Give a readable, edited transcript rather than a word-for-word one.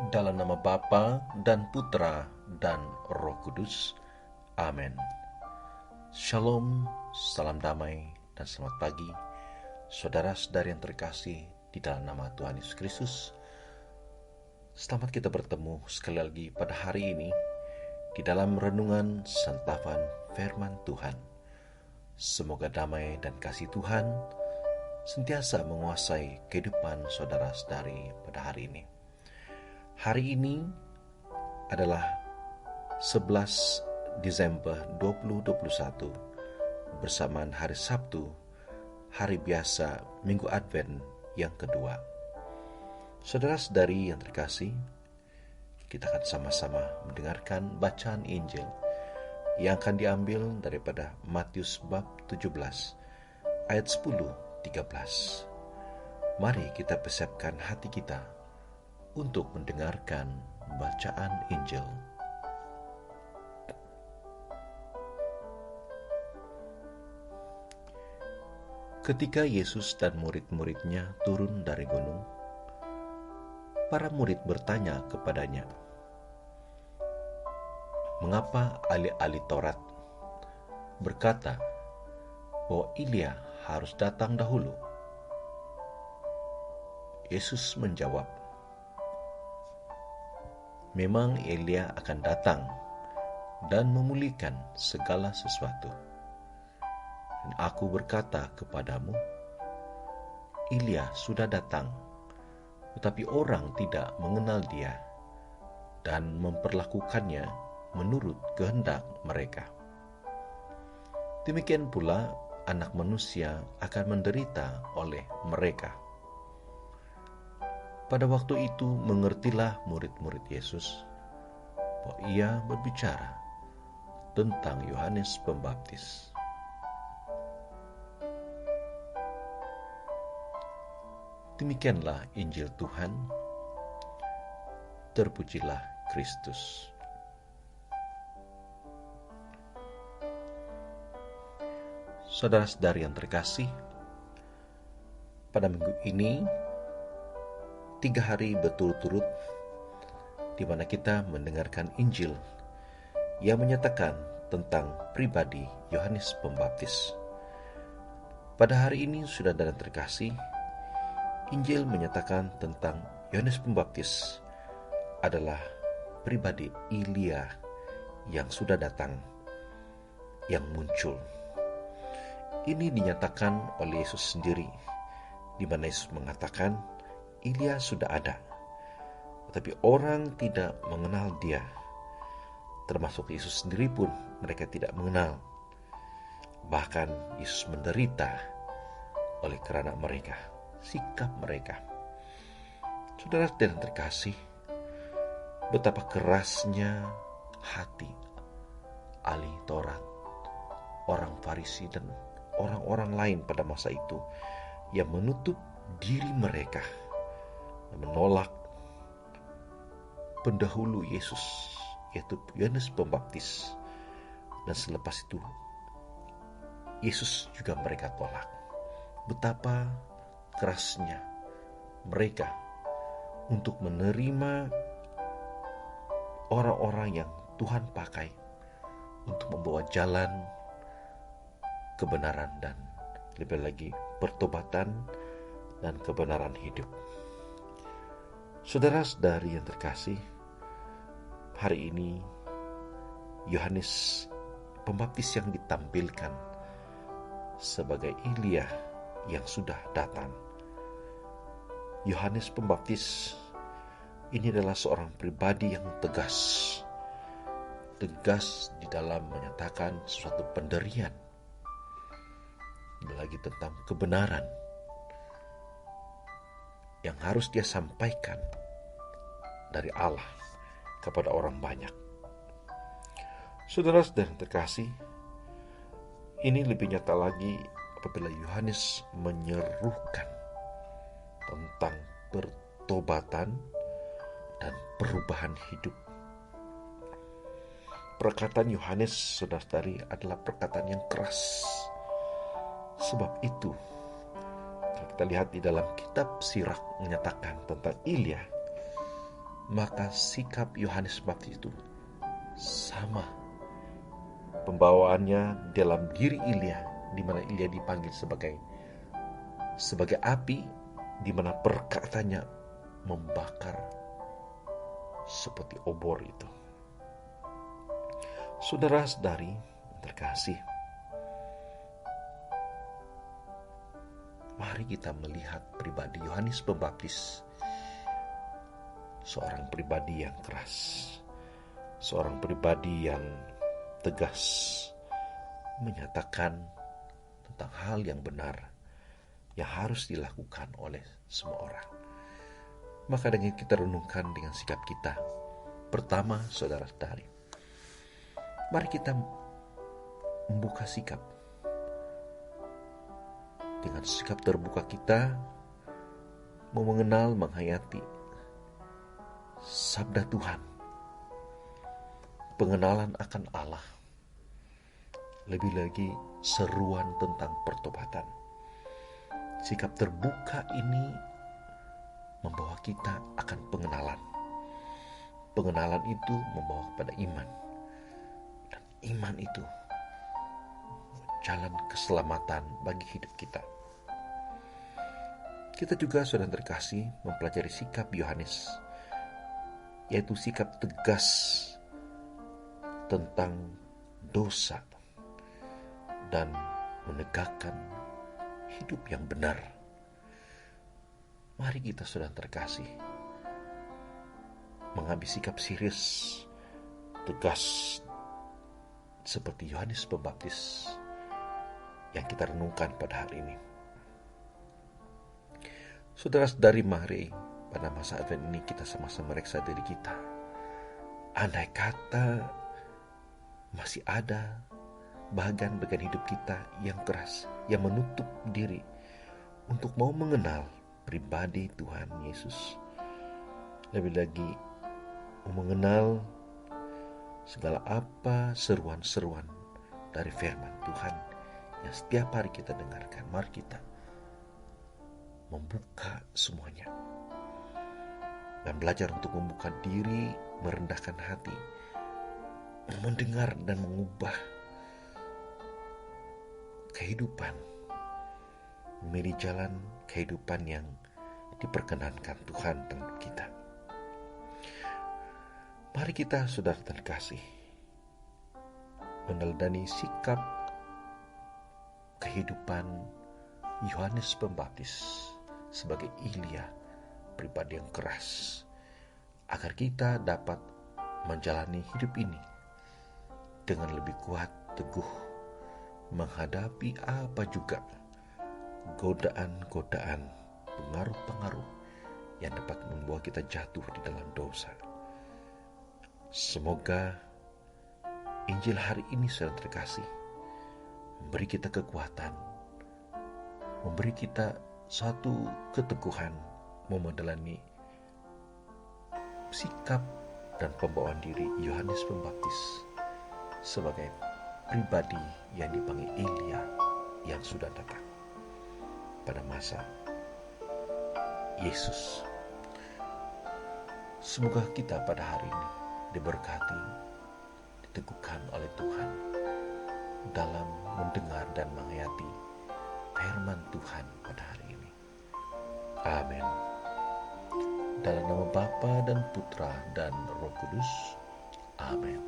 Dalam nama Bapa dan Putra dan Roh Kudus. Amin. Shalom, salam damai, dan selamat pagi, saudara-saudari yang terkasih di dalam nama Tuhan Yesus Kristus. Selamat kita bertemu sekali lagi pada hari ini di dalam renungan santapan firman Tuhan. Semoga damai dan kasih Tuhan sentiasa menguasai kehidupan saudara-saudari pada hari ini. Hari ini adalah 11 Desember 2021 bersamaan hari Sabtu, hari biasa Minggu Advent yang kedua. Saudara-saudari yang terkasih, kita akan sama-sama mendengarkan bacaan Injil yang akan diambil daripada Matius bab 17 ayat 10-13. Mari kita persiapkan hati kita untuk mendengarkan bacaan Injil. Ketika Yesus dan murid-muridnya turun dari gunung, para murid bertanya kepadanya, "Mengapa ahli-ahli Taurat berkata bahwa Elia harus datang dahulu?" Yesus menjawab, "Memang Elia akan datang dan memulihkan segala sesuatu. Dan aku berkata kepadamu, Elia sudah datang, tetapi orang tidak mengenal dia dan memperlakukannya menurut kehendak mereka. Demikian pula Anak Manusia akan menderita oleh mereka." Pada waktu itu mengertilah murid-murid Yesus bahwa ia berbicara tentang Yohanes Pembaptis. Demikianlah Injil Tuhan. Terpujilah Kristus. Saudara-saudari yang terkasih, pada minggu ini 3 hari berturut-turut di mana kita mendengarkan Injil yang menyatakan tentang pribadi Yohanes Pembaptis. Pada hari ini, saudara dan terkasih, Injil menyatakan tentang Yohanes Pembaptis adalah pribadi Elia yang sudah datang, yang muncul. Ini dinyatakan oleh Yesus sendiri, di mana Yesus mengatakan Elia sudah ada, tetapi orang tidak mengenal dia. Termasuk Yesus sendiri pun mereka tidak mengenal. Bahkan Yesus menderita oleh karena mereka, sikap mereka. Saudara dan terkasih, betapa kerasnya hati ahli Taurat, orang Farisi dan orang-orang lain pada masa itu yang menutup diri mereka, menolak pendahulu Yesus, yaitu Yohanes Pembaptis, dan selepas itu Yesus juga mereka tolak. Betapa kerasnya mereka untuk menerima orang-orang yang Tuhan pakai untuk membawa jalan kebenaran dan lebih lagi pertobatan dan kebenaran hidup. Saudara-saudari yang terkasih, hari ini Yohanes Pembaptis yang ditampilkan sebagai Elia yang sudah datang. Yohanes Pembaptis ini adalah seorang pribadi yang tegas di dalam menyatakan suatu penderian, lagi tentang kebenaran yang harus dia sampaikan dari Allah kepada orang banyak. Saudara-saudara terkasih, ini lebih nyata lagi apabila Yohanes menyerukan tentang pertobatan dan perubahan hidup. Perkataan Yohanes, saudara-saudari, adalah perkataan yang keras. Sebab itu, kalau kita lihat di dalam kitab Sirach menyatakan tentang Elia, maka sikap Yohanes Pembaptis itu sama pembawaannya dalam diri Ilya, di mana Ilya dipanggil sebagai api, di mana perkataannya membakar seperti obor itu. Saudara-saudari terkasih, mari kita melihat pribadi Yohanes Pembaptis, seorang pribadi yang keras, seorang pribadi yang tegas, menyatakan tentang hal yang benar yang harus dilakukan oleh semua orang. Maka dengan kita renungkan dengan sikap kita. Pertama, saudara-saudari, mari kita membuka sikap. Dengan sikap terbuka kita mau mengenal, menghayati sabda Tuhan, pengenalan akan Allah, lebih lagi seruan tentang pertobatan. Sikap terbuka ini membawa kita akan pengenalan. Pengenalan itu membawa kepada iman. Dan iman itu jalan keselamatan bagi hidup kita. Kita juga sudah terkasih mempelajari sikap Yohanes, yaitu sikap tegas tentang dosa dan menegakkan hidup yang benar. Mari kita sudah terkasih mengambil sikap serius, tegas seperti Yohanes Pembaptis yang kita renungkan pada hari ini. Saudara-saudari, mari pada masa Advent ini kita sama-sama mereksa diri kita. Andai kata masih ada bagian-bagian hidup kita yang keras, yang menutup diri untuk mau mengenal pribadi Tuhan Yesus, lebih lagi mengenal segala apa seruan-seruan dari firman Tuhan yang setiap hari kita dengarkan. Mari kita membuka semuanya dan belajar untuk membuka diri, merendahkan hati, mendengar dan mengubah kehidupan, memilih jalan kehidupan yang diperkenankan Tuhan tentang kita. Mari kita, saudara terkasih, meneladani sikap kehidupan Yohanes Pembaptis sebagai Ilya, pribadi yang keras, agar kita dapat menjalani hidup ini dengan lebih kuat, teguh, menghadapi apa juga godaan-godaan, pengaruh-pengaruh yang dapat membawa kita jatuh di dalam dosa. Semoga Injil hari ini, saudara terkasih, memberi kita kekuatan, memberi kita satu keteguhan memelajari sikap dan pembawaan diri Yohanes Pembaptis sebagai pribadi yang dipanggil Ilya yang sudah datang pada masa Yesus. Semoga kita pada hari ini diberkati, diteguhkan oleh Tuhan dalam mendengar dan menghayati firman Tuhan pada hari ini. Amin. Dalam nama Bapa dan Putra dan Roh Kudus. Amin.